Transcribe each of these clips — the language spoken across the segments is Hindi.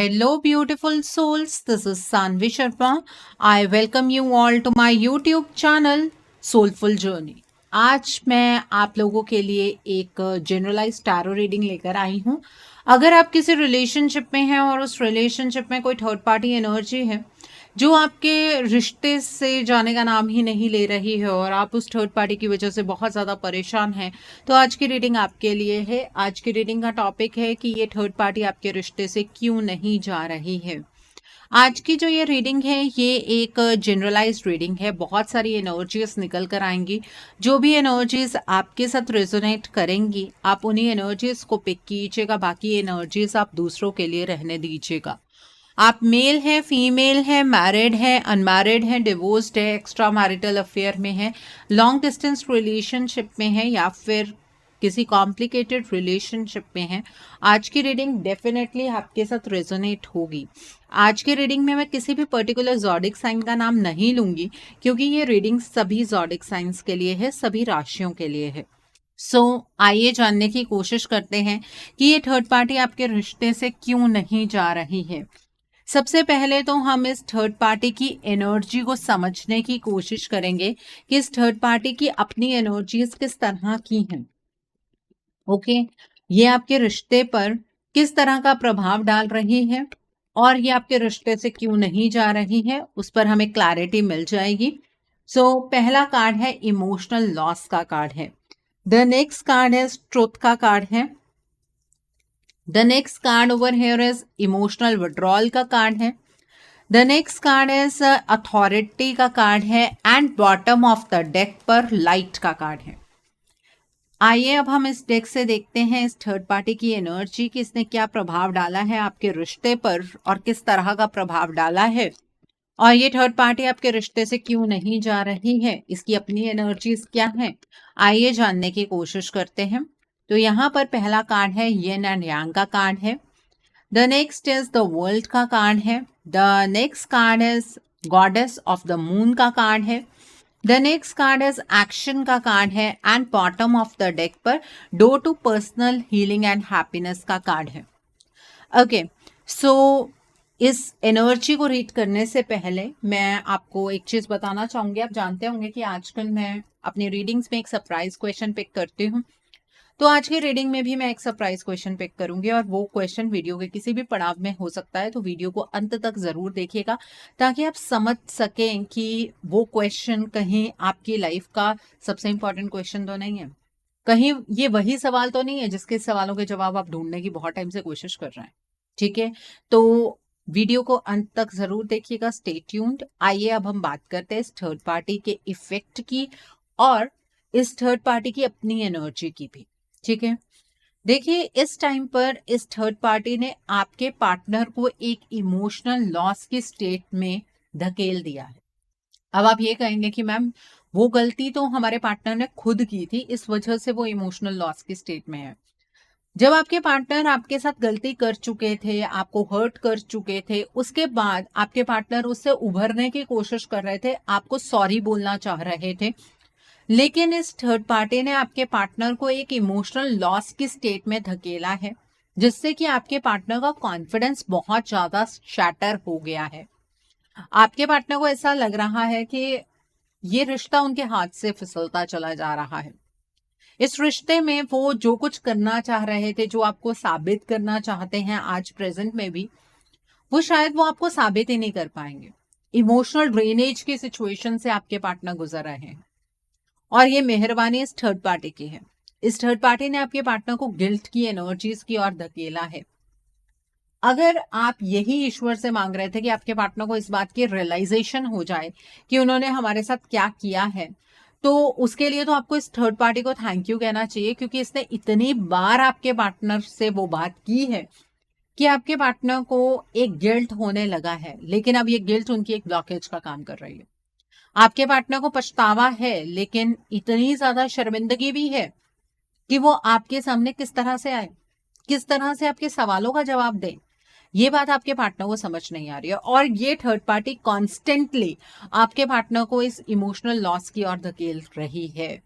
Hello, beautiful souls. This is Sanvi Sharma. I welcome you all to my YouTube channel Soulful Journey. आज मैं आप लोगों के लिए एक जनरलाइज टैरो रीडिंग लेकर आई हूँ। अगर आप किसी रिलेशनशिप में हैं और उस रिलेशनशिप में कोई थर्ड पार्टी एनर्जी है जो आपके रिश्ते से जाने का नाम ही नहीं ले रही है और आप उस थर्ड पार्टी की वजह से बहुत ज़्यादा परेशान हैं, तो आज की रीडिंग आपके लिए है। आज की रीडिंग का टॉपिक है कि ये थर्ड पार्टी आपके रिश्ते से क्यों नहीं जा रही है। आज की जो ये रीडिंग है ये एक जनरलाइज्ड रीडिंग है। बहुत सारी एनर्जीज निकल कर आएंगी। जो भी एनर्जीज आपके साथ रेजोनेट करेंगी आप उन्हीं एनर्जीज को पिक कीजिएगा, बाकी एनर्जीज आप दूसरों के लिए रहने दीजिएगा। आप मेल हैं, फीमेल हैं, मैरिड हैं, अनमैरिड हैं, डिवोर्स्ड है, एक्स्ट्रा मैरिटल अफेयर में हैं, लॉन्ग डिस्टेंस रिलेशनशिप में हैं या फिर किसी कॉम्प्लिकेटेड रिलेशनशिप में हैं, आज की रीडिंग डेफिनेटली आपके साथ रेजोनेट होगी। आज की रीडिंग में मैं किसी भी पर्टिकुलर ज़ोडिक साइन का नाम नहीं लूंगी क्योंकि ये रीडिंग सभी ज़ोडिक साइंस के लिए है, सभी राशियों के लिए है। आइए जानने की कोशिश करते हैं कि ये थर्ड पार्टी आपके रिश्ते से क्यों नहीं जा रही है। सबसे पहले तो हम इस थर्ड पार्टी की एनर्जी को समझने की कोशिश करेंगे कि इस थर्ड पार्टी की अपनी एनर्जीज किस तरह की हैं। ओके, ये आपके रिश्ते पर किस तरह का प्रभाव डाल रही है और ये आपके रिश्ते से क्यों नहीं जा रही है, उस पर हमें क्लैरिटी मिल जाएगी। पहला कार्ड है इमोशनल लॉस का कार्ड है। द नेक्स्ट कार्ड है ट्रुथ का कार्ड है। The next card over here is emotional withdrawal का कार्ड है। The next card is authority का कार्ड है and bottom of the deck पर लाइट का कार्ड है। आइए अब हम इस डेक से देखते हैं इस थर्ड पार्टी की एनर्जी कि इसने क्या प्रभाव डाला है आपके रिश्ते पर और किस तरह का प्रभाव डाला है और ये थर्ड पार्टी आपके रिश्ते से क्यों नहीं जा रही है, इसकी अपनी एनर्जीज क्या है। आइए जानने की कोशिश करते हैं। तो यहाँ पर पहला कार्ड है येन एंड यांग का कार्ड है। The next is the world का कार्ड है। The next card is goddess of the moon का कार्ड है। The next card is action का कार्ड है and bottom of the deck पर door to personal healing and happiness का कार्ड है। ओके, इस एनर्जी को रीड करने से पहले मैं आपको एक चीज बताना चाहूंगी। आप जानते होंगे कि आजकल मैं अपनी रीडिंग्स में एक सरप्राइज क्वेश्चन पिक करती हूँ। तो आज की रीडिंग में भी मैं एक सरप्राइज क्वेश्चन पिक करूंगी और वो क्वेश्चन वीडियो के किसी भी पड़ाव में हो सकता है, तो वीडियो को अंत तक जरूर देखिएगा ताकि आप समझ सकें कि वो क्वेश्चन कहीं आपकी लाइफ का सबसे इंपॉर्टेंट क्वेश्चन तो नहीं है, कहीं ये वही सवाल तो नहीं है जिसके सवालों के जवाब आप ढूंढने की बहुत टाइम से कोशिश कर रहे हैं। ठीक है, तो वीडियो को अंत तक जरूर देखिएगा, स्टे ट्यून्ड। आइए अब हम बात करते हैं इस थर्ड पार्टी के इफेक्ट की और इस थर्ड पार्टी की अपनी एनर्जी की भी। ठीक है, देखिए इस टाइम पर इस थर्ड पार्टी ने आपके पार्टनर को एक इमोशनल लॉस की स्टेट में धकेल दिया है। अब आप ये कहेंगे कि मैम वो गलती तो हमारे पार्टनर ने खुद की थी, इस वजह से वो इमोशनल लॉस की स्टेट में है। जब आपके पार्टनर आपके साथ गलती कर चुके थे, आपको हर्ट कर चुके थे, उसके बाद आपके पार्टनर उससे उभरने की कोशिश कर रहे थे, आपको सॉरी बोलना चाह रहे थे, लेकिन इस थर्ड पार्टी ने आपके पार्टनर को एक इमोशनल लॉस की स्टेट में धकेला है जिससे कि आपके पार्टनर का कॉन्फिडेंस बहुत ज्यादा शैटर हो गया है। आपके पार्टनर को ऐसा लग रहा है कि ये रिश्ता उनके हाथ से फिसलता चला जा रहा है। इस रिश्ते में वो जो कुछ करना चाह रहे थे, जो आपको साबित करना चाहते हैं आज प्रेजेंट में भी, वो शायद वो आपको साबित ही नहीं कर पाएंगे। इमोशनल ड्रेनेज की सिचुएशन से आपके पार्टनर गुजर रहे हैं और ये मेहरबानी इस थर्ड पार्टी की है। इस थर्ड पार्टी ने आपके पार्टनर को गिल्ट की एनर्जीज की ओर धकेला है। अगर आप यही ईश्वर से मांग रहे थे कि आपके पार्टनर को इस बात की रियलाइजेशन हो जाए कि उन्होंने हमारे साथ क्या किया है, तो उसके लिए तो आपको इस थर्ड पार्टी को थैंक यू कहना चाहिए क्योंकि इसने इतनी बार आपके पार्टनर से वो बात की है कि आपके पार्टनर को एक गिल्ट होने लगा है, लेकिन अब ये गिल्ट उनकी एक ब्लॉकेज का काम कर रही है। आपके पार्टनर को पछतावा है, लेकिन इतनी ज्यादा शर्मिंदगी भी है कि वो आपके सामने किस तरह से आए, किस तरह से आपके सवालों का जवाब दे, ये बात आपके पार्टनर को समझ नहीं आ रही है। और ये थर्ड पार्टी कॉन्स्टेंटली आपके पार्टनर को इस इमोशनल लॉस की ओर धकेल रही है।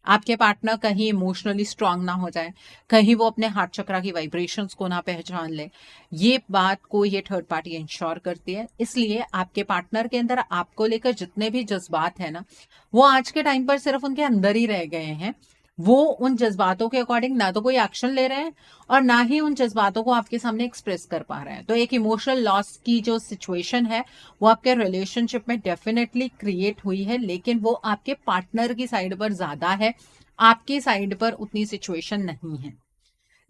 आपके पार्टनर कहीं इमोशनली स्ट्रांग ना हो जाए, कहीं वो अपने हार्ट चक्रा की वाइब्रेशंस को ना पहचान ले। ये बात को ये थर्ड पार्टी इंश्योर करती है। इसलिए आपके पार्टनर के अंदर आपको लेकर जितने भी जज्बात हैं ना, वो आज के टाइम पर सिर्फ उनके अंदर ही रह गए हैं। वो उन जज्बातों के अकॉर्डिंग ना तो कोई एक्शन ले रहे हैं और ना ही उन जज्बातों को आपके सामने एक्सप्रेस कर पा रहे हैं। तो एक इमोशनल लॉस की जो सिचुएशन है वो आपके रिलेशनशिप में डेफिनेटली क्रिएट हुई है, लेकिन वो आपके पार्टनर की साइड पर ज्यादा है, आपकी साइड पर उतनी सिचुएशन नहीं है।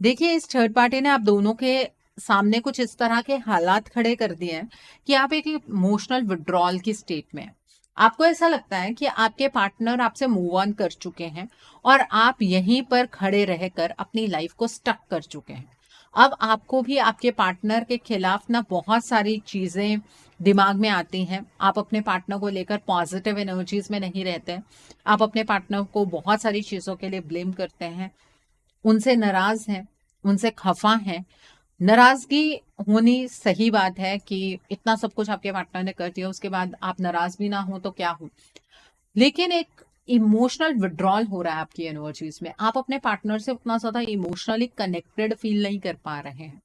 देखिए, इस थर्ड पार्टी ने आप दोनों के सामने कुछ इस तरह के हालात खड़े कर दिए हैं कि आप एक इमोशनल विड्रॉल की स्टेट में हैं। आपको ऐसा लगता है कि आपके पार्टनर आपसे मूव ऑन कर चुके हैं और आप यहीं पर खड़े रहकर अपनी लाइफ को स्टक कर चुके हैं। अब आपको भी आपके पार्टनर के खिलाफ ना बहुत सारी चीजें दिमाग में आती हैं। आप अपने पार्टनर को लेकर पॉजिटिव एनर्जीज में नहीं रहते। आप अपने पार्टनर को बहुत सारी चीजों के लिए ब्लेम करते हैं, उनसे नाराज हैं, उनसे खफा हैं। नाराजगी होनी सही बात है कि इतना सब कुछ आपके पार्टनर ने कर दिया, उसके बाद आप नाराज भी ना हो तो क्या हो। लेकिन एक इमोशनल विड्रॉल हो रहा है आपकी एनर्जीज में। आप अपने पार्टनर से उतना ज्यादा इमोशनली कनेक्टेड फील नहीं कर पा रहे हैं।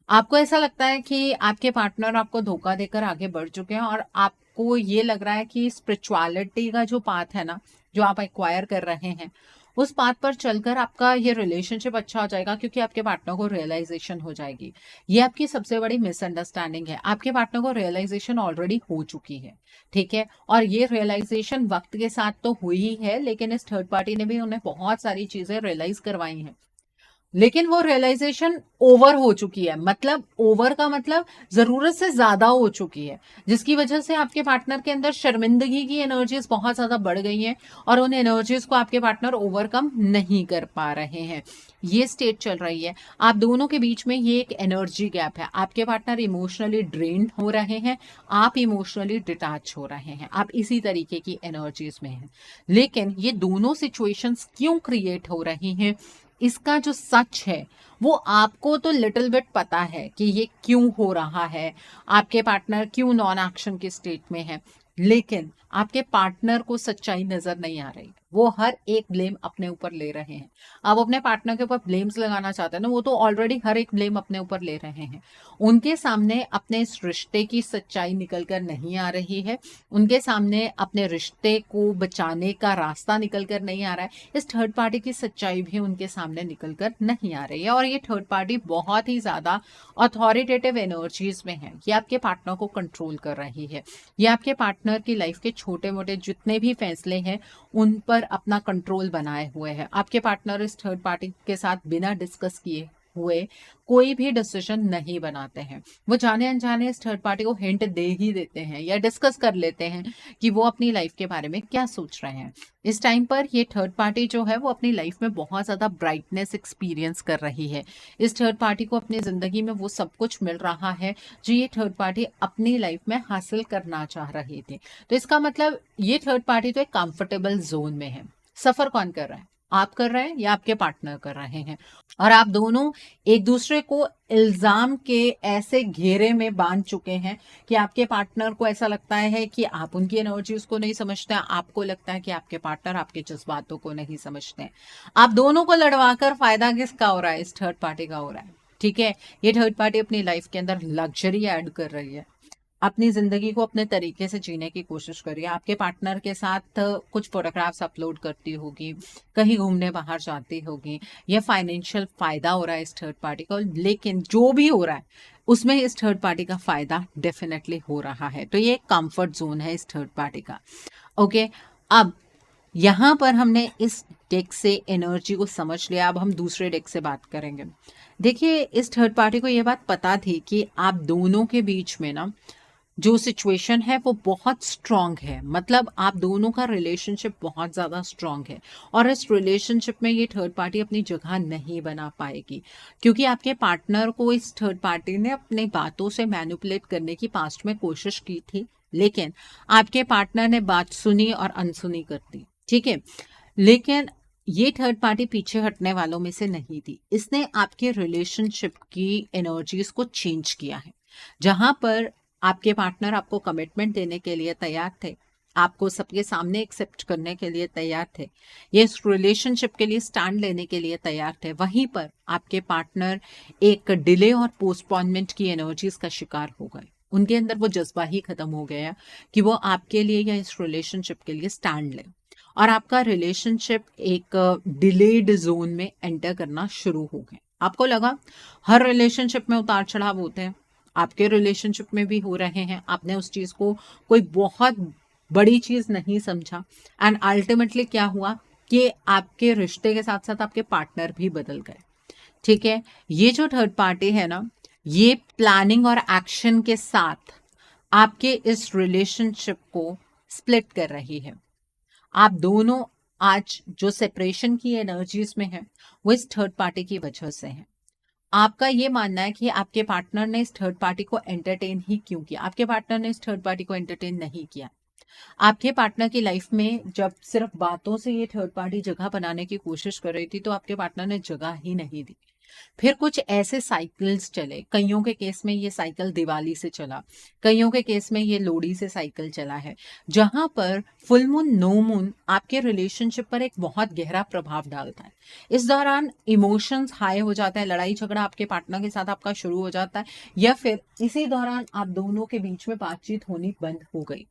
आपको ऐसा लगता है कि आपके पार्टनर आपको धोखा देकर आगे बढ़ चुके हैं और आपको ये लग रहा है कि स्पिरिचुअलिटी का जो पाथ है ना, जो आप एक्वायर कर रहे हैं, उस पाथ पर चलकर आपका ये रिलेशनशिप अच्छा हो जाएगा क्योंकि आपके पार्टनर को रियलाइजेशन हो जाएगी। ये आपकी सबसे बड़ी मिसअंडरस्टैंडिंग है। आपके पार्टनर को रियलाइजेशन ऑलरेडी हो चुकी है, ठीक है, और ये रियलाइजेशन वक्त के साथ तो हुई ही है, लेकिन इस थर्ड पार्टी ने भी उन्हें बहुत सारी चीजें रियलाइज करवाई हैं। लेकिन वो रियलाइजेशन ओवर हो चुकी है। मतलब ओवर का मतलब जरूरत से ज्यादा हो चुकी है, जिसकी वजह से आपके पार्टनर के अंदर शर्मिंदगी की एनर्जीज बहुत ज्यादा बढ़ गई हैं और उन एनर्जीज को आपके पार्टनर ओवरकम नहीं कर पा रहे हैं। ये स्टेट चल रही है। आप दोनों के बीच में ये एक एनर्जी गैप है। आपके पार्टनर इमोशनली ड्रेन्ड हो रहे हैं, आप इमोशनली डिटैच हो रहे हैं। आप इसी तरीके की एनर्जीज में हैं। लेकिन ये दोनों सिचुएशंस क्यों क्रिएट हो रही हैं, इसका जो सच है वो आपको तो लिटिल बिट पता है कि ये क्यों हो रहा है, आपके पार्टनर क्यों नॉन एक्शन के स्टेट में है। लेकिन आपके पार्टनर को सच्चाई नजर नहीं आ रही। वो हर एक ब्लेम अपने ऊपर ले रहे हैं। आप अपने पार्टनर के ऊपर ब्लेम्स लगाना चाहते हैं ना, वो तो ऑलरेडी हर एक ब्लेम अपने ऊपर ले रहे हैं। उनके सामने अपने इस रिश्ते की सच्चाई निकल कर नहीं आ रही है। उनके सामने अपने रिश्ते को बचाने का रास्ता निकल कर नहीं आ रहा है। इस थर्ड पार्टी की सच्चाई भी उनके सामने निकल कर नहीं आ रही है। और ये थर्ड पार्टी बहुत ही ज्यादा अथॉरिटेटिव एनर्जीज में है। ये आपके पार्टनर को कंट्रोल कर रही है। ये आपके पार्टनर की लाइफ के छोटे मोटे जितने भी फैसले हैं उन पर अपना कंट्रोल बनाए हुए है। आपके पार्टनर इस थर्ड पार्टी के साथ बिना डिस्कस किए हुए कोई भी डिसीजन नहीं बनाते हैं। वो जाने अनजाने इस थर्ड पार्टी को हिंट दे ही देते हैं या डिस्कस कर लेते हैं कि वो अपनी लाइफ के बारे में क्या सोच रहे हैं। इस टाइम पर ये थर्ड पार्टी जो है वो अपनी लाइफ में बहुत ज्यादा ब्राइटनेस एक्सपीरियंस कर रही है। इस थर्ड पार्टी को अपनी जिंदगी में वो सब कुछ मिल रहा है जो ये थर्ड पार्टी अपनी लाइफ में हासिल करना चाह रही थी। तो इसका मतलब ये थर्ड पार्टी तो एक कंफर्टेबल जोन में है। सफर कौन कर रहा है, आप कर रहे हैं या आपके पार्टनर कर रहे हैं। और आप दोनों एक दूसरे को इल्जाम के ऐसे घेरे में बांध चुके हैं कि आपके पार्टनर को ऐसा लगता है कि आप उनकी एनर्जीज को नहीं समझते हैं, आपको लगता है कि आपके पार्टनर आपके जज्बातों को नहीं समझते हैं। आप दोनों को लड़वाकर फायदा किसका हो रहा है, इस थर्ड पार्टी का हो रहा है, ठीक है। ये थर्ड पार्टी अपनी लाइफ के अंदर लग्जरी ऐड कर रही है, अपनी जिंदगी को अपने तरीके से जीने की कोशिश करिए। आपके पार्टनर के साथ कुछ फोटोग्राफ्स अपलोड करती होगी, कहीं घूमने बाहर जाती होगी, यह फाइनेंशियल फायदा हो रहा है इस थर्ड पार्टी का। लेकिन जो भी हो रहा है उसमें इस थर्ड पार्टी का फायदा डेफिनेटली हो रहा है। तो ये एक कंफर्ट जोन है इस थर्ड पार्टी का। ओके, अब यहाँ पर हमने इस डेक से एनर्जी को समझ लिया। अब हम दूसरे डेक से बात करेंगे। देखिए, इस थर्ड पार्टी को ये बात पता थी कि आप दोनों के बीच में ना जो सिचुएशन है वो बहुत स्ट्रांग है। मतलब आप दोनों का रिलेशनशिप बहुत ज़्यादा स्ट्रांग है और इस रिलेशनशिप में ये थर्ड पार्टी अपनी जगह नहीं बना पाएगी क्योंकि आपके पार्टनर को इस थर्ड पार्टी ने अपनी बातों से मैनिपुलेट करने की पास्ट में कोशिश की थी, लेकिन आपके पार्टनर ने बात सुनी और अनसुनी कर दी, ठीक है। लेकिन ये थर्ड पार्टी पीछे हटने वालों में से नहीं थी। इसने आपके रिलेशनशिप की एनर्जीज को चेंज किया है। जहां पर आपके पार्टनर आपको कमिटमेंट देने के लिए तैयार थे, आपको सबके सामने एक्सेप्ट करने के लिए तैयार थे, ये इस रिलेशनशिप के लिए स्टैंड लेने के लिए तैयार थे, वहीं पर आपके पार्टनर एक डिले और पोस्टपोनमेंट की एनर्जीज का शिकार हो गए। उनके अंदर वो जज्बा ही खत्म हो गया कि वो आपके लिए या इस रिलेशनशिप के लिए स्टैंड ले, और आपका रिलेशनशिप एक डिलेड जोन में एंटर करना शुरू हो गए। आपको लगा हर रिलेशनशिप में उतार चढ़ाव होते हैं, आपके रिलेशनशिप में भी हो रहे हैं, आपने उस चीज को कोई बहुत बड़ी चीज नहीं समझा, एंड अल्टीमेटली क्या हुआ कि आपके रिश्ते के साथ साथ आपके पार्टनर भी बदल गए। ठीक है, ये जो थर्ड पार्टी है ना, ये प्लानिंग और एक्शन के साथ आपके इस रिलेशनशिप को स्प्लिट कर रही है। आप दोनों आज जो सेपरेशन की एनर्जीज में है, वो इस थर्ड पार्टी की वजह से है। आपका ये मानना है कि आपके पार्टनर ने इस थर्ड पार्टी को एंटरटेन ही क्यों किया? आपके पार्टनर ने इस थर्ड पार्टी को एंटरटेन नहीं किया। आपके पार्टनर की लाइफ में जब सिर्फ बातों से ये थर्ड पार्टी जगह बनाने की कोशिश कर रही थी, तो आपके पार्टनर ने जगह ही नहीं दी। फिर कुछ ऐसे साइकिल्स चले, कईयों के केस में ये साइकिल दिवाली से चला, कईयों के केस में ये लोहड़ी से साइकिल चला है, जहां पर फुल मून, नो मून आपके रिलेशनशिप पर एक बहुत गहरा प्रभाव डालता है। इस दौरान इमोशंस हाई हो जाता है, लड़ाई झगड़ा आपके पार्टनर के साथ आपका शुरू हो जाता है, या फिर इसी दौरान आप दोनों के बीच में बातचीत होनी बंद हो गई,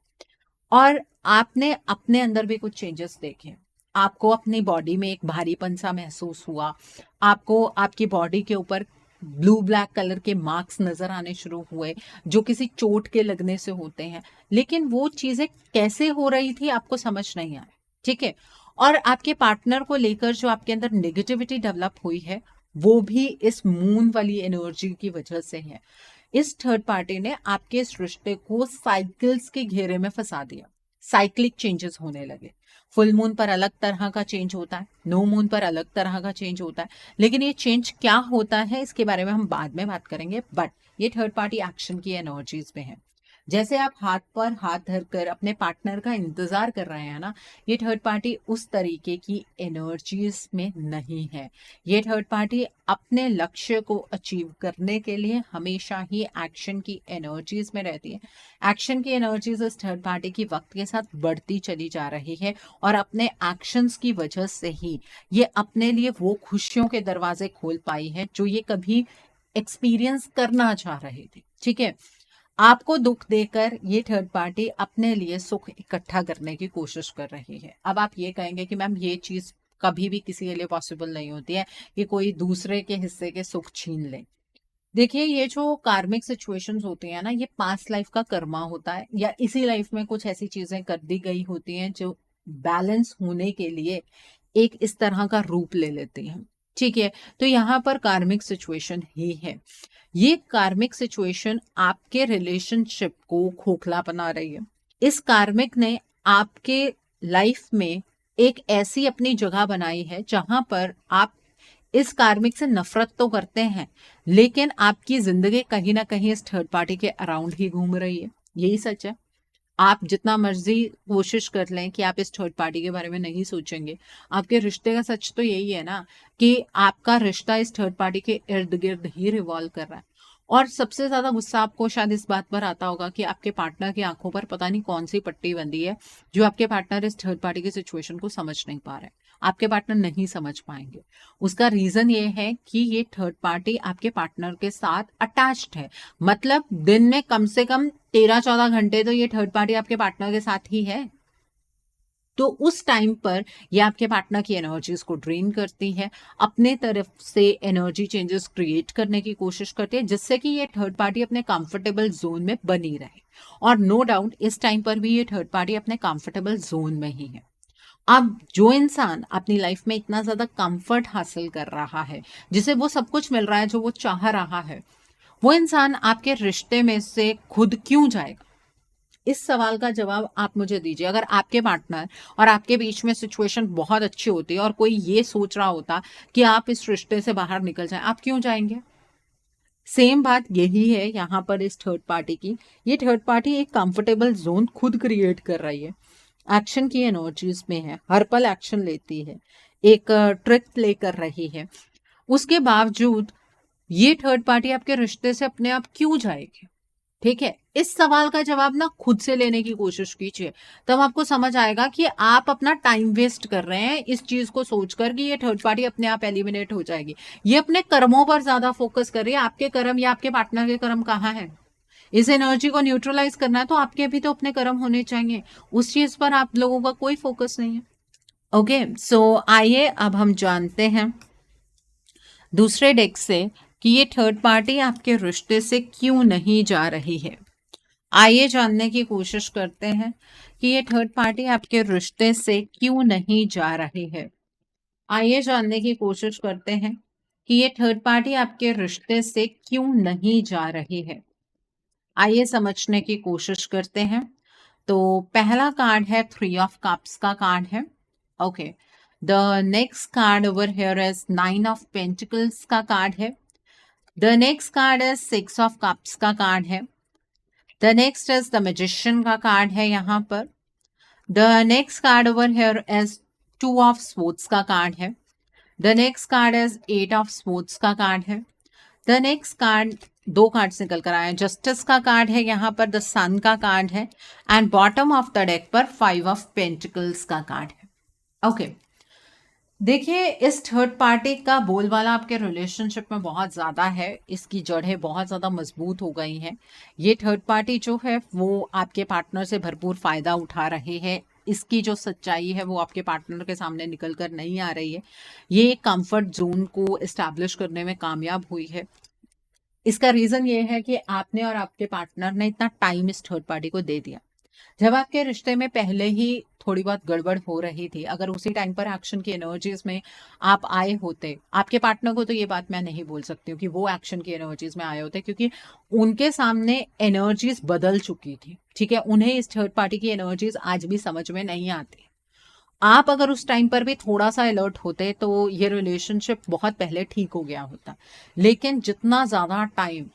और आपने अपने अंदर भी कुछ चेंजेस देखे। आपको अपनी बॉडी में एक भारीपन सा महसूस हुआ, आपको आपकी बॉडी के ऊपर ब्लू ब्लैक कलर के मार्क्स नजर आने शुरू हुए, जो किसी चोट के लगने से होते हैं, लेकिन वो चीजें कैसे हो रही थी आपको समझ नहीं आया। ठीक है, और आपके पार्टनर को लेकर जो आपके अंदर नेगेटिविटी डेवलप हुई है, वो भी इस मून वाली एनर्जी की वजह से है। इस थर्ड पार्टी ने आपके इस रिश्ते को साइकिल्स के घेरे में फंसा दिया। साइक्लिक चेंजेस होने लगे। फुल मून पर अलग तरह का चेंज होता है, नो मून पर अलग तरह का चेंज होता है, लेकिन ये चेंज क्या होता है इसके बारे में हम बाद में बात करेंगे। बट ये थर्ड पार्टी एक्शन की एनर्जीज में है। जैसे आप हाथ पर हाथ धरकर अपने पार्टनर का इंतजार कर रहे हैं ना, ये थर्ड पार्टी उस तरीके की एनर्जीज में नहीं है। ये थर्ड पार्टी अपने लक्ष्य को अचीव करने के लिए हमेशा ही एक्शन की एनर्जीज में रहती है। एक्शन की एनर्जीज इस थर्ड पार्टी की वक्त के साथ बढ़ती चली जा रही है, और अपने एक्शंस की वजह से ही ये अपने लिए वो खुशियों के दरवाजे खोल पाई है जो ये कभी एक्सपीरियंस करना चाह रहे थे। ठीक है, आपको दुख देकर ये थर्ड पार्टी अपने लिए सुख इकट्ठा करने की कोशिश कर रही है। अब आप ये कहेंगे कि मैम ये चीज कभी भी किसी के लिए पॉसिबल नहीं होती है कि कोई दूसरे के हिस्से के सुख छीन ले। देखिए, ये जो कार्मिक सिचुएशंस होती हैं ना, ये पास्ट लाइफ का कर्मा होता है, या इसी लाइफ में कुछ ऐसी चीजें कर दी गई होती हैं जो बैलेंस होने के लिए एक इस तरह का रूप ले लेती हैं। ठीक है, तो यहाँ पर कार्मिक सिचुएशन ही है। ये कार्मिक सिचुएशन आपके रिलेशनशिप को खोखला बना रही है। इस कार्मिक ने आपके लाइफ में एक ऐसी अपनी जगह बनाई है जहां पर आप इस कार्मिक से नफरत तो करते हैं, लेकिन आपकी जिंदगी कहीं ना कहीं इस थर्ड पार्टी के अराउंड ही घूम रही है। यही सच है। आप जितना मर्जी कोशिश कर लें कि आप इस थर्ड पार्टी के बारे में नहीं सोचेंगे, आपके रिश्ते का सच तो यही है ना कि आपका रिश्ता इस थर्ड पार्टी के इर्द गिर्द ही रिवॉल्व कर रहा है। और सबसे ज्यादा गुस्सा आपको शायद इस बात पर आता होगा कि आपके पार्टनर की आंखों पर पता नहीं कौन सी पट्टी बंधी है, जो आपके पार्टनर इस थर्ड पार्टी की सिचुएशन को समझ नहीं पा रहे। आपके पार्टनर नहीं समझ पाएंगे। उसका रीजन ये है कि ये थर्ड पार्टी आपके पार्टनर के साथ अटैच्ड है। मतलब दिन में कम से कम 13-14 घंटे तो ये थर्ड पार्टी आपके पार्टनर के साथ ही है। तो उस टाइम पर ये आपके पार्टनर की एनर्जीज को ड्रेन करती है, अपने तरफ से एनर्जी चेंजेस क्रिएट करने की कोशिश करती है, जिससे कि ये थर्ड पार्टी अपने कंफर्टेबल जोन में बनी रहे। और नो डाउट इस टाइम पर भी ये थर्ड पार्टी अपने कंफर्टेबल जोन में ही है। अब जो इंसान अपनी लाइफ में इतना ज्यादा कंफर्ट हासिल कर रहा है, जिसे वो सब कुछ मिल रहा है जो वो चाह रहा है, वो इंसान आपके रिश्ते में से खुद क्यों जाएगा? इस सवाल का जवाब आप मुझे दीजिए। अगर आपके पार्टनर और आपके बीच में सिचुएशन बहुत अच्छी होती और कोई ये सोच रहा होता कि आप इस रिश्ते से बाहर निकल जाएं, आप क्यों जाएंगे? सेम बात यही है यहाँ पर इस थर्ड पार्टी की। ये थर्ड पार्टी एक कंफर्टेबल जोन खुद क्रिएट कर रही है, एक्शन की एनर्जीज में है, हर पल एक्शन लेती है, एक ट्रिक प्ले कर रही है। उसके बावजूद ये थर्ड पार्टी आपके रिश्ते से अपने आप क्यों जाएगी? ठीक है, इस सवाल का जवाब ना खुद से लेने की कोशिश कीजिए, तब आपको समझ आएगा कि आप अपना टाइम वेस्ट कर रहे हैं इस चीज को सोचकर कि ये थर्ड पार्टी अपने आप एलिमिनेट हो जाएगी। ये अपने कर्मों पर ज्यादा फोकस कर रही है। आपके कर्म या आपके पार्टनर के कर्म कहाँ है? इस एनर्जी को न्यूट्रलाइज करना है तो आपके भी तो अपने कर्म होने चाहिए, उस चीज पर आप लोगों का कोई फोकस नहीं है। ओके, सो आइए अब हम जानते हैं दूसरे डेक से कि ये थर्ड पार्टी आपके रिश्ते से क्यों नहीं जा रही है। आइए जानने की कोशिश करते हैं कि ये थर्ड पार्टी आपके रिश्ते से क्यों नहीं जा रही है। आइए जानने की कोशिश करते हैं कि ये थर्ड पार्टी आपके रिश्ते से क्यों नहीं जा रही है। आइए समझने की कोशिश करते हैं। तो पहला कार्ड है थ्री ऑफ कप्स का कार्ड है। Okay, the next card over here is nine of pentacles का कार्ड है। The next card is six of cups का कार्ड है। The next is the magician का कार्ड है यहाँ पर। The next card over here is two of swords का कार्ड है। The next card is eight of swords का कार्ड है। द नेक्स्ट कार्ड, दो कार्ड्स निकल कर आए, जस्टिस का कार्ड है यहाँ पर, द सन का कार्ड है, and bottom of the deck पर फाइव ऑफ पेंटिकल्स का कार्ड है। ओके, देखिए इस थर्ड पार्टी का बोलबाला आपके रिलेशनशिप में बहुत ज़्यादा है, इसकी जड़ें बहुत ज़्यादा मजबूत हो गई हैं। ये थर्ड पार्टी जो है वो आपके पार्टनर से भरपूर फ़ायदा उठा रहे हैं। इसकी जो सच्चाई है वो आपके पार्टनर के सामने निकल कर नहीं आ रही है। ये कंफर्ट जोन को इस्टेब्लिश करने में कामयाब हुई है। इसका रीज़न ये है कि आपने और आपके पार्टनर ने इतना टाइम इस थर्ड पार्टी को दे दिया। जब आपके रिश्ते में पहले ही थोड़ी बहुत गड़बड़ हो रही थी, अगर उसी टाइम पर एक्शन की एनर्जीज में आप आए होते, आपके पार्टनर को तो ये बात मैं नहीं बोल सकती हूँ कि वो एक्शन की एनर्जीज में आए होते, क्योंकि उनके सामने एनर्जीज बदल चुकी थी। ठीक है, उन्हें इस थर्ड पार्टी की एनर्जीज आज भी समझ में नहीं आती। आप अगर उस टाइम पर भी थोड़ा सा अलर्ट होते तो ये रिलेशनशिप बहुत पहले ठीक हो गया होता। लेकिन जितना ज़्यादा टाइम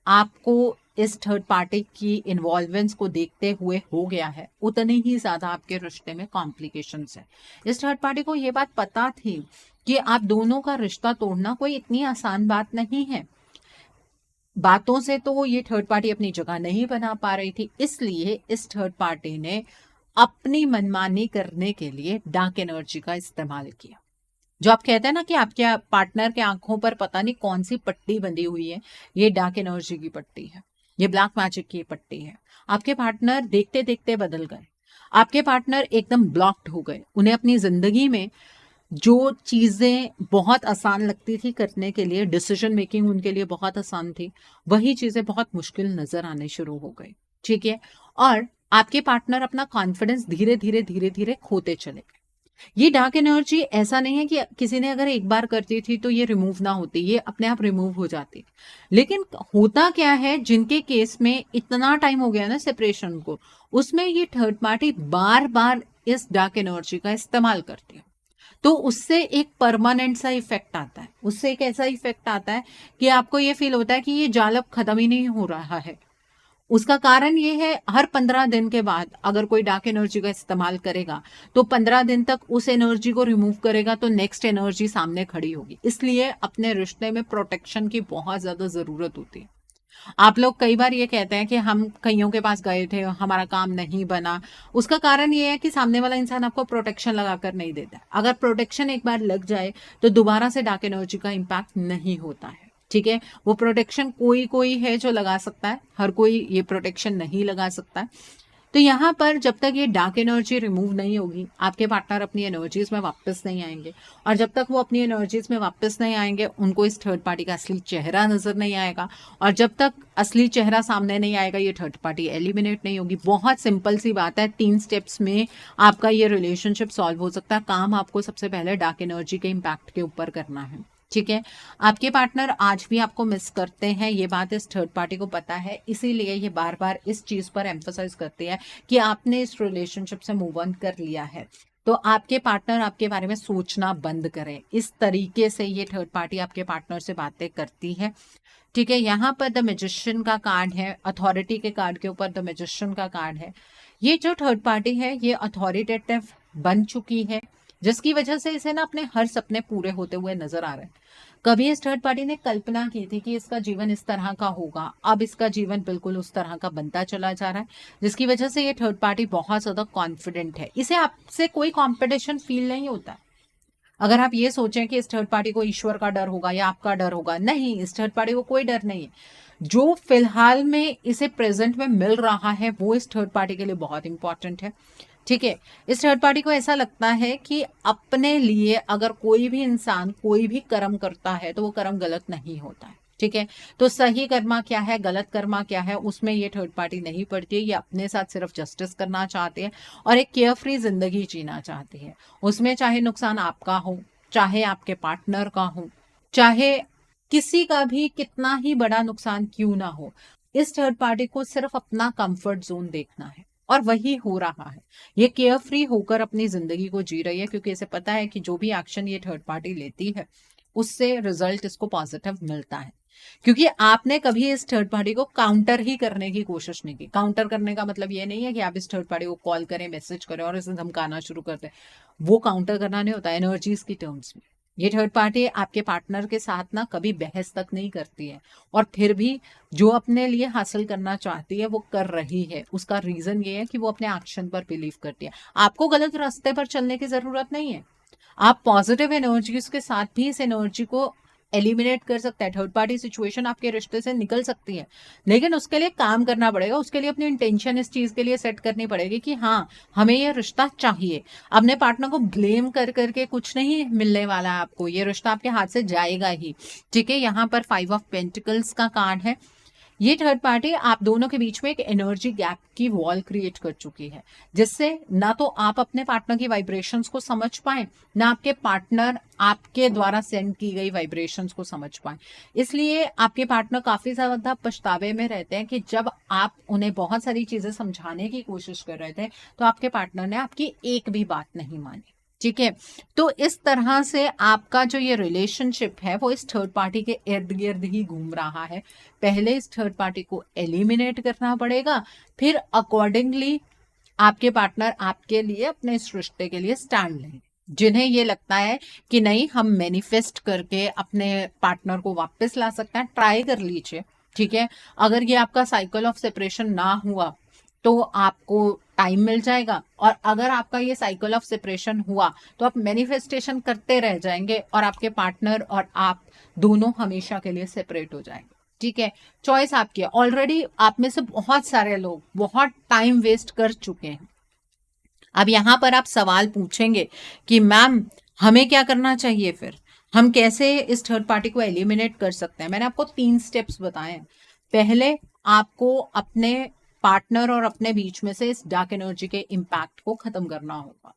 आपको इस थर्ड पार्टी की इन्वॉल्वेंस को देखते हुए हो गया है, उतनी ही ज़्यादा आपके रिश्ते में कॉम्प्लिकेशंस है। इस थर्ड पार्टी को ये बात पता थी कि आप दोनों का रिश्ता तोड़ना कोई इतनी आसान बात नहीं है। बातों से तो ये थर्ड पार्टी अपनी जगह नहीं बना पा रही थी, इसलिए इस थर्ड पार्टी ने अपनी मनमानी करने के लिए डार्क एनर्जी का इस्तेमाल किया। जो आप कहते हैं ना कि आपके पार्टनर के आंखों पर पता नहीं कौन सी पट्टी बंधी हुई है, ये डार्क एनर्जी की पट्टी है, ये ब्लैक मैजिक की पट्टी है। आपके पार्टनर देखते देखते बदल गए, आपके पार्टनर एकदम ब्लॉक्ड हो गए। उन्हें अपनी जिंदगी में जो चीजें बहुत आसान लगती थी करने के लिए, डिसीजन मेकिंग उनके लिए बहुत आसान थी, वही चीजें बहुत मुश्किल नजर आने शुरू हो गई। ठीक है, और आपके पार्टनर अपना कॉन्फिडेंस धीरे धीरे धीरे धीरे खोते चले गए। ये डार्क एनर्जी ऐसा नहीं है कि किसी ने अगर एक बार करती थी तो ये रिमूव ना होती, ये अपने आप रिमूव हो जाती। लेकिन होता क्या है, जिनके केस में इतना टाइम हो गया ना सेपरेशन को, उसमें ये थर्ड पार्टी बार बार इस डार्क एनर्जी का इस्तेमाल करती है। तो उससे एक परमानेंट सा इफेक्ट आता है, उससे एक ऐसा इफेक्ट आता है कि आपको ये फील होता है कि ये जाल अब खत्म ही नहीं हो रहा है। उसका कारण ये है, हर 15 दिन के बाद अगर कोई डार्क एनर्जी का इस्तेमाल करेगा तो 15 दिन तक उस एनर्जी को रिमूव करेगा तो नेक्स्ट एनर्जी सामने खड़ी होगी। इसलिए अपने रिश्ते में प्रोटेक्शन की बहुत ज्यादा जरूरत होती है। आप लोग कई बार ये कहते हैं कि हम कईयों के पास गए थे, हमारा काम नहीं बना। उसका कारण ये है कि सामने वाला इंसान आपको प्रोटेक्शन लगाकर नहीं देता। अगर प्रोटेक्शन एक बार लग जाए तो दोबारा से डार्क एनर्जी का इम्पैक्ट नहीं होता है। ठीक है, वो प्रोटेक्शन कोई कोई है जो लगा सकता है, हर कोई ये प्रोटेक्शन नहीं लगा सकता है। तो यहाँ पर जब तक ये डार्क एनर्जी रिमूव नहीं होगी, आपके पार्टनर अपनी एनर्जीज में वापस नहीं आएंगे, और जब तक वो अपनी एनर्जीज में वापस नहीं आएंगे, उनको इस थर्ड पार्टी का असली चेहरा नजर नहीं आएगा, और जब तक असली चेहरा सामने नहीं आएगा ये थर्ड पार्टी एलिमिनेट नहीं होगी। बहुत सिंपल सी बात है, 3 स्टेप्स में आपका ये रिलेशनशिप सॉल्व हो सकता है। काम आपको सबसे पहले डार्क एनर्जी के इम्पैक्ट के ऊपर करना है। ठीक है, आपके पार्टनर आज भी आपको मिस करते हैं, ये बात इस थर्ड पार्टी को पता है, इसीलिए ये बार बार इस चीज पर एम्फोसाइज करते हैं कि आपने इस रिलेशनशिप से मूव ऑन कर लिया है। तो आपके पार्टनर आपके बारे में सोचना बंद करें। इस तरीके से ये थर्ड पार्टी आपके पार्टनर से बातें करती है। ठीक है, यहाँ पर द मैजिशियन का कार्ड है, अथॉरिटी के कार्ड के ऊपर द मैजिशियन का कार्ड है। ये जो थर्ड पार्टी है ये अथॉरिटेटिव बन चुकी है, जिसकी वजह से इसे ना अपने हर सपने पूरे होते हुए नजर आ रहे हैं। कभी इस थर्ड पार्टी ने कल्पना की थी कि इसका जीवन इस तरह का होगा, अब इसका जीवन बिल्कुल उस तरह का बनता चला जा रहा है, जिसकी वजह से ये थर्ड पार्टी बहुत ज्यादा कॉन्फिडेंट है। इसे आपसे कोई कॉम्पिटिशन फील नहीं होता। अगर आप ये सोचें कि इस थर्ड पार्टी को ईश्वर का डर होगा या आपका डर होगा, नहीं, इस थर्ड पार्टी को कोई डर नहीं है। जो फिलहाल में इसे प्रेजेंट में मिल रहा है वो इस थर्ड पार्टी के लिए बहुत इंपॉर्टेंट है। ठीक है, इस थर्ड पार्टी को ऐसा लगता है कि अपने लिए अगर कोई भी इंसान कोई भी कर्म करता है तो वो कर्म गलत नहीं होता है। ठीक है, तो सही कर्मा क्या है, गलत कर्मा क्या है, उसमें ये थर्ड पार्टी नहीं पड़ती है। ये अपने साथ सिर्फ जस्टिस करना चाहते हैं और एक केयर फ्री जिंदगी जीना चाहती है। उसमें चाहे नुकसान आपका हो, चाहे आपके पार्टनर का हो, चाहे किसी का भी कितना ही बड़ा नुकसान क्यों ना हो, इस थर्ड पार्टी को सिर्फ अपना कंफर्ट जोन देखना है और वही हो रहा है। ये केयर फ्री होकर अपनी जिंदगी को जी रही है, क्योंकि इसे पता है कि जो भी एक्शन ये थर्ड पार्टी लेती है उससे रिजल्ट इसको पॉजिटिव मिलता है। क्योंकि आपने कभी इस थर्ड पार्टी को काउंटर ही करने की कोशिश नहीं की। काउंटर करने का मतलब ये नहीं है कि आप इस थर्ड पार्टी को कॉल करें, मैसेज करें और इसे धमकाना शुरू कर दें। वो काउंटर करना नहीं होता एनर्जीज की टर्म्स में। ये थर्ड पार्टी आपके पार्टनर के साथ ना कभी बहस तक नहीं करती है, और फिर भी जो अपने लिए हासिल करना चाहती है वो कर रही है। उसका रीजन ये है कि वो अपने एक्शन पर बिलीव करती है। आपको गलत रास्ते पर चलने की जरूरत नहीं है। आप पॉजिटिव एनर्जीज के साथ भी इस एनर्जी को एलिमिनेट कर सकते हैं। थर्ड पार्टी सिचुएशन आपके रिश्ते से निकल सकती है, लेकिन उसके लिए काम करना पड़ेगा। उसके लिए अपनी इंटेंशन इस चीज के लिए सेट करनी पड़ेगी कि हाँ, हमें ये रिश्ता चाहिए। अपने पार्टनर को ब्लेम कर करके कुछ नहीं मिलने वाला है आपको, ये रिश्ता आपके हाथ से जाएगा ही। ठीक है, यहाँ पर 5 ऑफ पेंटिकल्स का कार्ड है। ये थर्ड पार्टी आप दोनों के बीच में एक एनर्जी गैप की वॉल क्रिएट कर चुकी है, जिससे ना तो आप अपने पार्टनर की वाइब्रेशंस को समझ पाए, ना आपके पार्टनर आपके द्वारा सेंड की गई वाइब्रेशंस को समझ पाए। इसलिए आपके पार्टनर काफी ज्यादा पछतावे में रहते हैं कि जब आप उन्हें बहुत सारी चीजें समझाने की कोशिश कर रहे थे तो आपके पार्टनर ने आपकी एक भी बात नहीं मानी। ठीक है, तो इस तरह से आपका जो ये रिलेशनशिप है वो इस थर्ड पार्टी के इर्द गिर्द ही घूम रहा है। पहले इस थर्ड पार्टी को एलिमिनेट करना पड़ेगा, फिर अकॉर्डिंगली आपके पार्टनर आपके लिए अपने इस रिश्ते के लिए स्टैंड लेंगे। जिन्हें ये लगता है कि नहीं, हम मैनिफेस्ट करके अपने पार्टनर को वापस ला सकते हैं, ट्राई कर लीजिए। ठीक है, अगर ये आपका साइकिल ऑफ सेपरेशन ना हुआ तो आपको टाइम मिल जाएगा, और अगर आपका ये साइकिल ऑफ सेपरेशन हुआ तो आप मैनिफेस्टेशन करते रह जाएंगे और आपके पार्टनर और आप दोनों हमेशा के लिए सेपरेट हो जाएंगे। ठीक है, चॉइस आपकी है। ऑलरेडी आप में से बहुत सारे लोग बहुत टाइम वेस्ट कर चुके हैं। अब यहां पर आप सवाल पूछेंगे कि मैम हमें क्या करना चाहिए, फिर हम कैसे इस थर्ड पार्टी को एलिमिनेट कर सकते हैं। मैंने आपको 3 स्टेप्स बताए हैं। पहले आपको अपने पार्टनर और अपने बीच में से इस डार्क एनर्जी के इम्पैक्ट को खत्म करना होगा।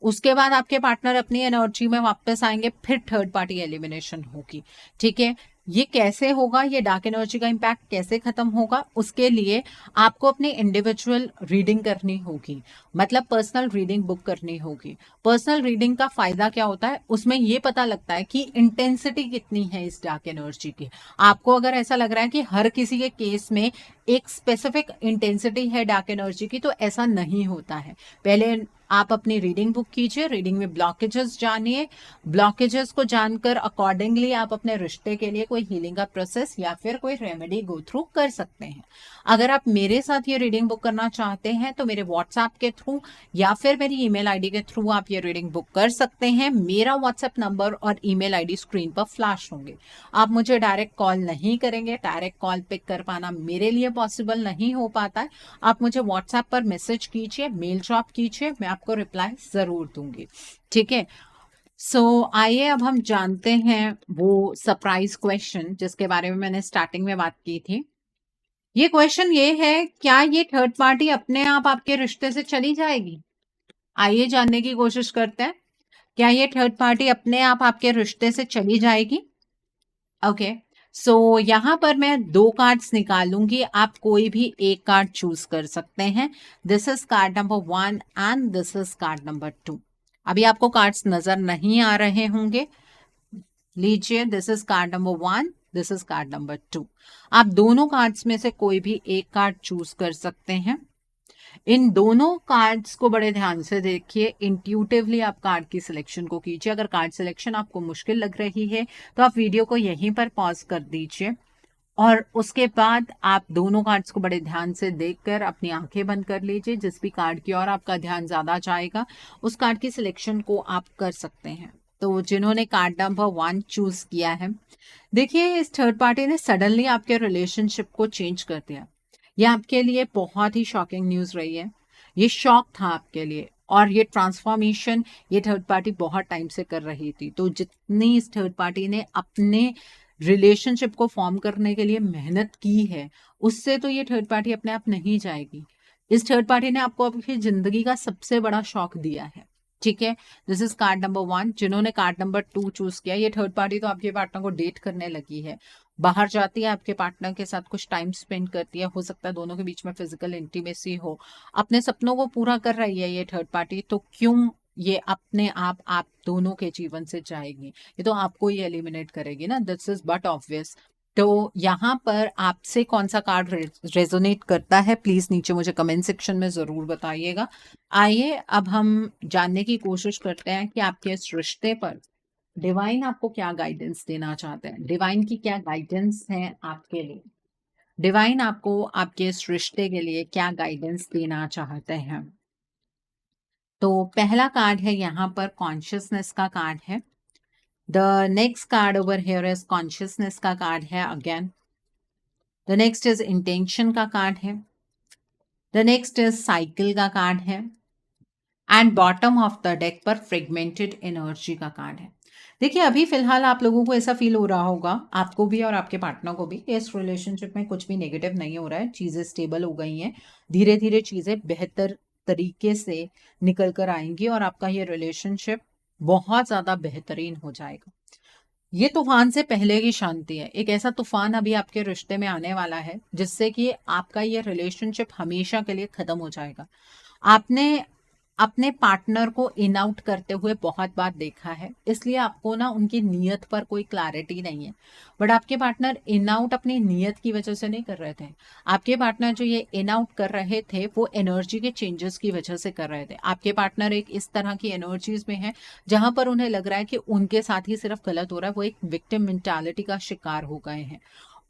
उसके बाद आपके पार्टनर अपनी एनर्जी में वापस आएंगे, फिर थर्ड पार्टी एलिमिनेशन होगी। ठीक है, ये कैसे होगा, ये डार्क एनर्जी का इम्पैक्ट कैसे खत्म होगा, उसके लिए आपको अपनी इंडिविजुअल रीडिंग करनी होगी, मतलब पर्सनल रीडिंग बुक करनी होगी। पर्सनल रीडिंग का फायदा क्या होता है, उसमें ये पता लगता है कि इंटेंसिटी कितनी है इस डार्क एनर्जी की। आपको अगर ऐसा लग रहा है कि हर किसी के केस में एक स्पेसिफिक इंटेंसिटी है डार्क एनर्जी की, तो ऐसा नहीं होता है। पहले आप अपनी रीडिंग बुक कीजिए, रीडिंग में ब्लॉकेजेस जानिए, ब्लॉकेजेस को जानकर अकॉर्डिंगली आप अपने रिश्ते के लिए कोई हीलिंग का प्रोसेस या फिर कोई रेमेडी गो थ्रू कर सकते हैं। अगर आप मेरे साथ ये रीडिंग बुक करना चाहते हैं तो मेरे व्हाट्सएप के थ्रू या फिर मेरी ईमेल आईडी के थ्रू आप ये रीडिंग बुक कर सकते हैं। मेरा व्हाट्सएप नंबर और ईमेल आईडी स्क्रीन पर फ्लैश होंगे। आप मुझे डायरेक्ट कॉल नहीं करेंगे, डायरेक्ट कॉल पिक कर पाना मेरे लिए पॉसिबल नहीं हो पाता है। आप मुझे व्हाट्सएप पर मैसेज कीजिए, मेल ड्रॉप कीजिए, मैं आपको रिप्लाई जरूर दूंगी। ठीक है, सो आइए अब हम जानते हैं वो सरप्राइज क्वेश्चन जिसके बारे में मैंने स्टार्टिंग में बात की थी। ये क्वेश्चन ये है, क्या ये थर्ड पार्टी अपने आप आपके रिश्ते से चली जाएगी? आइए जानने की कोशिश करते हैं, क्या ये थर्ड पार्टी अपने आप आपके रिश्ते से चली जाएगी? ओके, सो यहाँ पर मैं 2 कार्ड्स निकालूंगी, आप कोई भी एक कार्ड चूज कर सकते हैं। This is called number 1 and this is called number 2। अभी आपको कार्ड्स नजर नहीं आ रहे होंगे, लीजिए, this is called number 1, this is called number 2। आप दोनों कार्ड्स में से कोई भी एक कार्ड चूज कर सकते हैं। इन दोनों कार्ड्स को बड़े ध्यान से देखिए, इंट्यूटिवली आप कार्ड की सिलेक्शन को कीजिए। अगर कार्ड सिलेक्शन आपको मुश्किल लग रही है तो आप वीडियो को यहीं पर पॉज कर दीजिए और उसके बाद आप दोनों कार्ड्स को बड़े ध्यान से देखकर अपनी आंखें बंद कर लीजिए। जिस भी कार्ड की ओर आपका ध्यान ज्यादा जाएगा उस कार्ड की सिलेक्शन को आप कर सकते हैं। तो जिन्होंने कार्ड नंबर 1 चूज किया है, देखिए इस थर्ड पार्टी ने सडनली आपके रिलेशनशिप को चेंज कर दिया। ये आपके लिए बहुत ही शॉकिंग न्यूज रही है। ये शॉक था आपके लिए और ये ट्रांसफॉर्मेशन ये थर्ड पार्टी बहुत टाइम से कर रही थी। तो जितनी इस थर्ड पार्टी ने अपने रिलेशनशिप को फॉर्म करने के लिए मेहनत की है, उससे तो ये थर्ड पार्टी अपने आप नहीं जाएगी। इस थर्ड पार्टी ने आपको आपकी जिंदगी का सबसे बड़ा शॉक दिया है। ठीक है, दिस इज कार्ड नंबर 1। जिन्होंने कार्ड नंबर 2 चूज किया, ये थर्ड पार्टी तो आपके पार्टनर को डेट करने लगी है, बाहर जाती है, आपके पार्टनर के साथ कुछ टाइम स्पेंड करती है, हो सकता है दोनों के बीच में फिजिकल इंटीमेसी हो, अपने सपनों को पूरा कर रही है ये थर्ड पार्टी। तो क्यों ये अपने आप दोनों के जीवन से जाएगी? ये तो आपको ही एलिमिनेट करेगी ना, दिस इज बट ऑब्वियस। तो यहाँ पर आपसे कौन सा कार्ड रेजोनेट करता है, प्लीज नीचे मुझे कमेंट सेक्शन में जरूर बताइएगा। आइए अब हम जानने की कोशिश करते हैं कि आपके इस रिश्ते पर डिवाइन आपको क्या गाइडेंस देना चाहते हैं। डिवाइन की क्या गाइडेंस है आपके लिए? डिवाइन आपको आपके इस रिश्ते के लिए क्या गाइडेंस देना चाहते हैं? तो पहला कार्ड है यहाँ पर कॉन्शियसनेस का कार्ड है। The next card over here is consciousness का कार्ड है again. The next is intention का कार्ड है। द नेक्स्ट इज साइकिल का कार्ड है and bottom of the deck पर फ्रेगमेंटेड एनर्जी का कार्ड है। देखिए अभी फिलहाल आप लोगों को ऐसा फील हो रहा होगा, आपको भी और आपके पार्टनर को भी, कि इस रिलेशनशिप में कुछ भी नेगेटिव नहीं हो रहा है, चीजें स्टेबल हो गई हैं, धीरे धीरे चीजें बेहतर तरीके से निकल कर आएंगी और आपका ये रिलेशनशिप बहुत ज्यादा बेहतरीन हो जाएगा। ये तूफान से पहले की शांति है। एक ऐसा तूफान अभी आपके रिश्ते में आने वाला है जिससे कि आपका ये रिलेशनशिप हमेशा के लिए खत्म हो जाएगा। आपने अपने पार्टनर को इन आउट करते हुए बहुत बार देखा है, इसलिए आपको ना उनकी नीयत पर कोई क्लैरिटी नहीं है। बट आपके पार्टनर इन आउट अपनी नीयत की वजह से नहीं कर रहे थे। आपके पार्टनर जो ये इन आउट कर रहे थे वो एनर्जी के चेंजेस की वजह से कर रहे थे। आपके पार्टनर एक इस तरह की एनर्जीज में है जहां पर उन्हें लग रहा है कि उनके साथ ही सिर्फ गलत हो रहा है, वो एक विक्टिम मेंटालिटी का शिकार हो गए हैं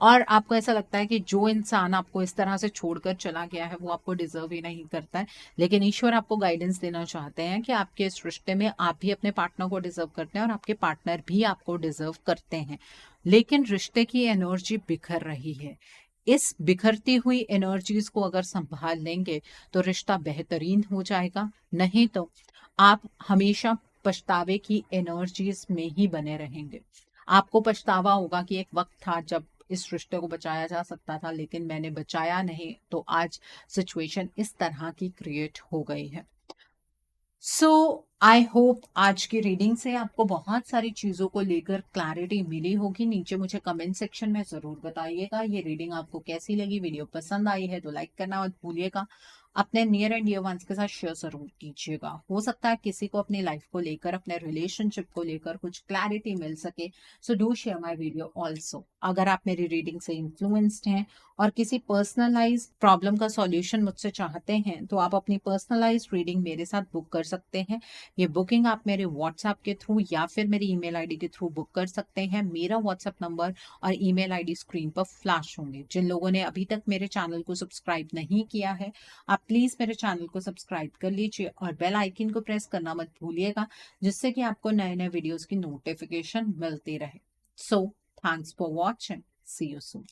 और आपको ऐसा लगता है कि जो इंसान आपको इस तरह से छोड़कर चला गया है वो आपको डिजर्व ही नहीं करता है। लेकिन ईश्वर आपको गाइडेंस देना चाहते हैं कि आपके इस रिश्ते में आप भी अपने पार्टनर को डिजर्व करते हैं और आपके पार्टनर भी आपको डिजर्व करते हैं। लेकिन रिश्ते की एनर्जी बिखर रही है। इस बिखरती हुई एनर्जीज को अगर संभाल लेंगे तो रिश्ता बेहतरीन हो जाएगा, नहीं तो आप हमेशा पछतावे की एनर्जीज में ही बने रहेंगे। आपको पछतावा होगा कि एक वक्त था जब इस रिश्ते को बचाया जा सकता था लेकिन मैंने बचाया नहीं, तो आज सिचुएशन इस तरह की क्रिएट हो गई है। सो आई होप आज की रीडिंग से आपको बहुत सारी चीजों को लेकर क्लैरिटी मिली होगी। नीचे मुझे कमेंट सेक्शन में जरूर बताइएगा ये रीडिंग आपको कैसी लगी। वीडियो पसंद आई है तो लाइक करना मत भूलिएगा, अपने नियर एंड डियर वंस के साथ शेयर जरूर कीजिएगा। हो सकता है किसी को अपनी लाइफ को लेकर, अपने रिलेशनशिप को लेकर कुछ क्लैरिटी मिल सके। So do share my video also. अगर आप मेरी रीडिंग से इन्फ्लुएंस्ड हैं और किसी पर्सनलाइज प्रॉब्लम का सॉल्यूशन मुझसे चाहते हैं तो आप अपनी पर्सनलाइज रीडिंग मेरे साथ बुक कर सकते हैं। ये बुकिंग आप मेरे व्हाट्सएप के थ्रू या फिर मेरी ईमेल आईडी के थ्रू बुक कर सकते हैं। मेरा व्हाट्सएप नंबर और ईमेल आईडी स्क्रीन पर फ्लैश होंगे। जिन लोगों ने अभी तक मेरे चैनल को सब्सक्राइब नहीं किया है, आप प्लीज मेरे चैनल को सब्सक्राइब कर लीजिए और बेल आइकन को प्रेस करना मत भूलिएगा, जिससे कि आपको नए नए वीडियोस की नोटिफिकेशन मिलती रहे। So thanks for watching, see you soon.